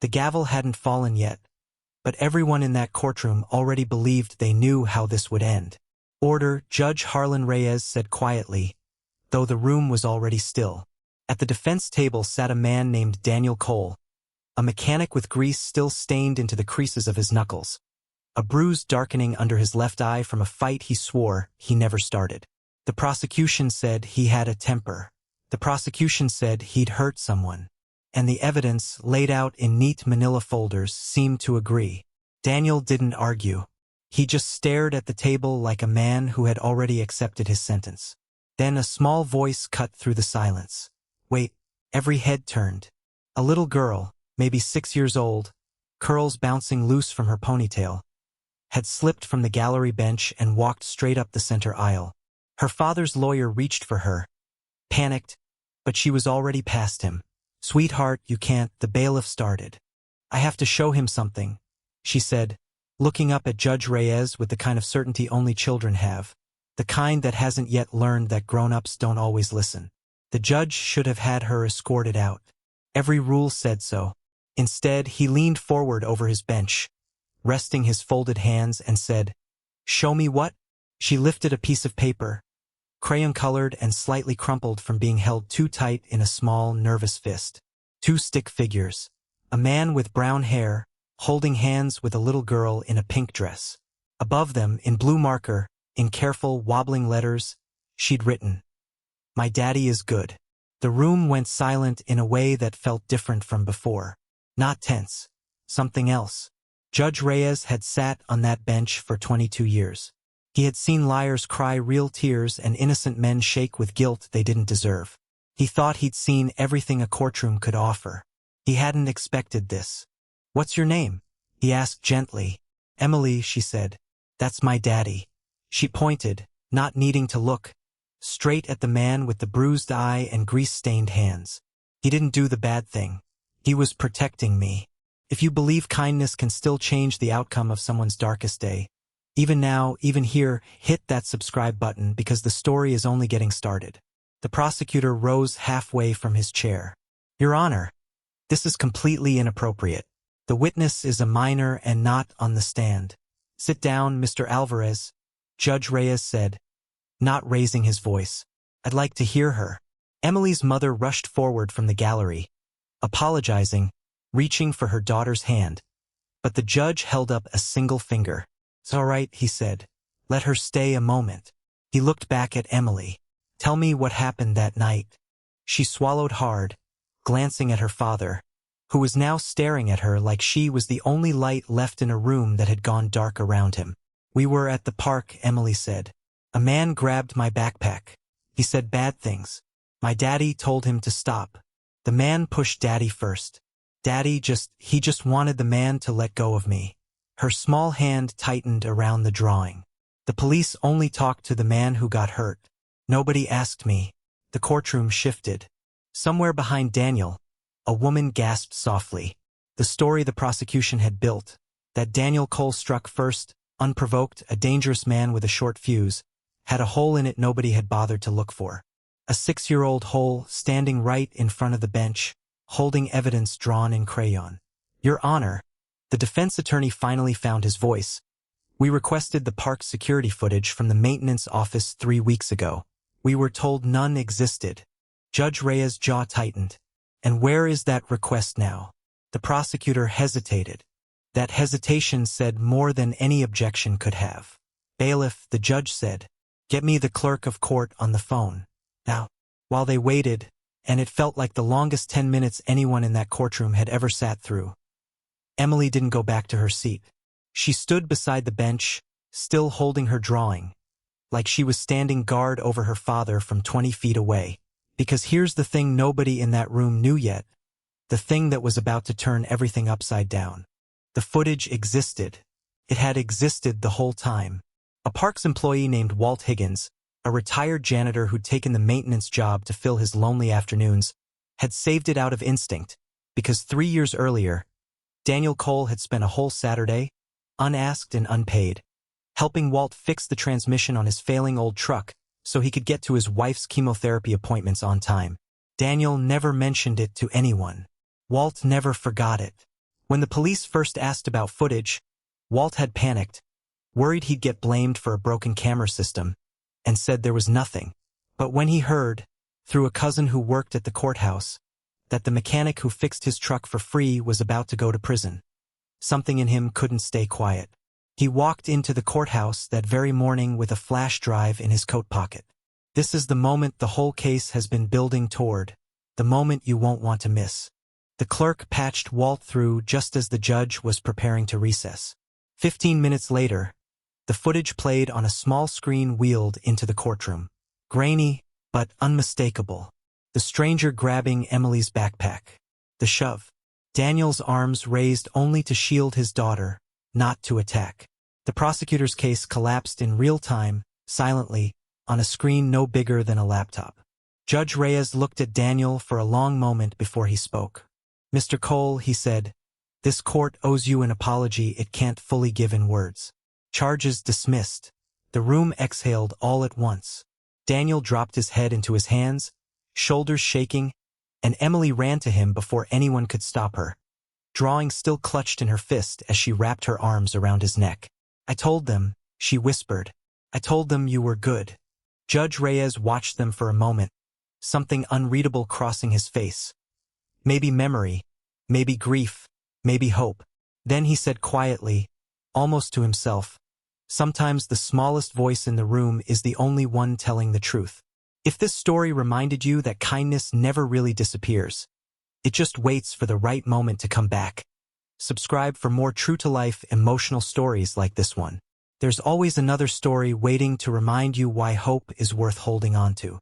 The gavel hadn't fallen yet, but everyone in that courtroom already believed they knew how this would end. "Order," Judge Harlan Reyes said quietly, though the room was already still. At the defense table sat a man named Daniel Cole, a mechanic with grease still stained into the creases of his knuckles, a bruise darkening under his left eye from a fight he swore he never started. The prosecution said he had a temper. The prosecution said he'd hurt someone. And the evidence, laid out in neat manila folders, seemed to agree. Daniel didn't argue. He just stared at the table like a man who had already accepted his sentence. Then a small voice cut through the silence. Wait, every head turned. A little girl, maybe 6 years old, curls bouncing loose from her ponytail, had slipped from the gallery bench and walked straight up the center aisle. Her father's lawyer reached for her, panicked, but she was already past him. "Sweetheart, you can't," the bailiff started. "I have to show him something," she said, looking up at Judge Reyes with the kind of certainty only children have, the kind that hasn't yet learned that grown-ups don't always listen. The judge should have had her escorted out. Every rule said so. Instead, he leaned forward over his bench, resting his folded hands, and said, "Show me what?" She lifted a piece of paper, crayon-colored and slightly crumpled from being held too tight in a small, nervous fist. 2 stick figures. A man with brown hair, holding hands with a little girl in a pink dress. Above them, in blue marker, in careful, wobbling letters, she'd written, "My daddy is good." The room went silent in a way that felt different from before. Not tense. Something else. Judge Reyes had sat on that bench for 22 years. He had seen liars cry real tears and innocent men shake with guilt they didn't deserve. He thought he'd seen everything a courtroom could offer. He hadn't expected this. "What's your name?" he asked gently. "Emily," she said. "That's my daddy." She pointed, not needing to look, straight at the man with the bruised eye and grease-stained hands. "He didn't do the bad thing. He was protecting me. If you believe kindness can still change the outcome of someone's darkest day, even now, even here, hit that subscribe button because the story is only getting started." The prosecutor rose halfway from his chair. "Your Honor, this is completely inappropriate. The witness is a minor and not on the stand." "Sit down, Mr. Alvarez," Judge Reyes said, not raising his voice. "I'd like to hear her." Emily's mother rushed forward from the gallery, apologizing, reaching for her daughter's hand. But the judge held up a single finger. "It's all right," he said. "Let her stay a moment." He looked back at Emily. "Tell me what happened that night." She swallowed hard, glancing at her father, who was now staring at her like she was the only light left in a room that had gone dark around him. "We were at the park," Emily said. "A man grabbed my backpack. He said bad things. My daddy told him to stop. The man pushed Daddy first. He just wanted the man to let go of me." Her small hand tightened around the drawing. "The police only talked to the man who got hurt. Nobody asked me." The courtroom shifted. Somewhere behind Daniel, a woman gasped softly. The story the prosecution had built, that Daniel Cole struck first, unprovoked, a dangerous man with a short fuse, had a hole in it nobody had bothered to look for. A 6-year-old hole standing right in front of the bench, holding evidence drawn in crayon. "Your Honor," the defense attorney finally found his voice. "We requested the park security footage from the maintenance office 3 weeks ago. We were told none existed." Judge Reyes' jaw tightened. "And where is that request now?" The prosecutor hesitated. That hesitation said more than any objection could have. "Bailiff," the judge said, "get me the clerk of court on the phone." Now, while they waited, and it felt like the longest 10 minutes anyone in that courtroom had ever sat through, Emily didn't go back to her seat. She stood beside the bench, still holding her drawing, like she was standing guard over her father from 20 feet away. Because here's the thing nobody in that room knew yet, the thing that was about to turn everything upside down. The footage existed. It had existed the whole time. A parks employee named Walt Higgins, a retired janitor who'd taken the maintenance job to fill his lonely afternoons, had saved it out of instinct, because 3 years earlier, Daniel Cole had spent a whole Saturday, unasked and unpaid, helping Walt fix the transmission on his failing old truck so he could get to his wife's chemotherapy appointments on time. Daniel never mentioned it to anyone. Walt never forgot it. When the police first asked about footage, Walt had panicked, worried he'd get blamed for a broken camera system, and said there was nothing. But when he heard, through a cousin who worked at the courthouse, that the mechanic who fixed his truck for free was about to go to prison, something in him couldn't stay quiet. He walked into the courthouse that very morning with a flash drive in his coat pocket. This is the moment the whole case has been building toward, the moment you won't want to miss. The clerk patched Walt through just as the judge was preparing to recess. 15 minutes later, the footage played on a small screen wheeled into the courtroom. Grainy, but unmistakable. The stranger grabbing Emily's backpack. The shove. Daniel's arms raised only to shield his daughter, not to attack. The prosecutor's case collapsed in real time, silently, on a screen no bigger than a laptop. Judge Reyes looked at Daniel for a long moment before he spoke. "Mr. Cole," he said, "this court owes you an apology it can't fully give in words." Charges dismissed. The room exhaled all at once. Daniel dropped his head into his hands, shoulders shaking, and Emily ran to him before anyone could stop her, drawing still clutched in her fist as she wrapped her arms around his neck. "I told them," she whispered. "I told them you were good." Judge Reyes watched them for a moment, something unreadable crossing his face. Maybe memory, maybe grief, maybe hope. Then he said quietly, almost to himself, "Sometimes the smallest voice in the room is the only one telling the truth." If this story reminded you that kindness never really disappears, it just waits for the right moment to come back. Subscribe for more true-to-life, emotional stories like this one. There's always another story waiting to remind you why hope is worth holding on to.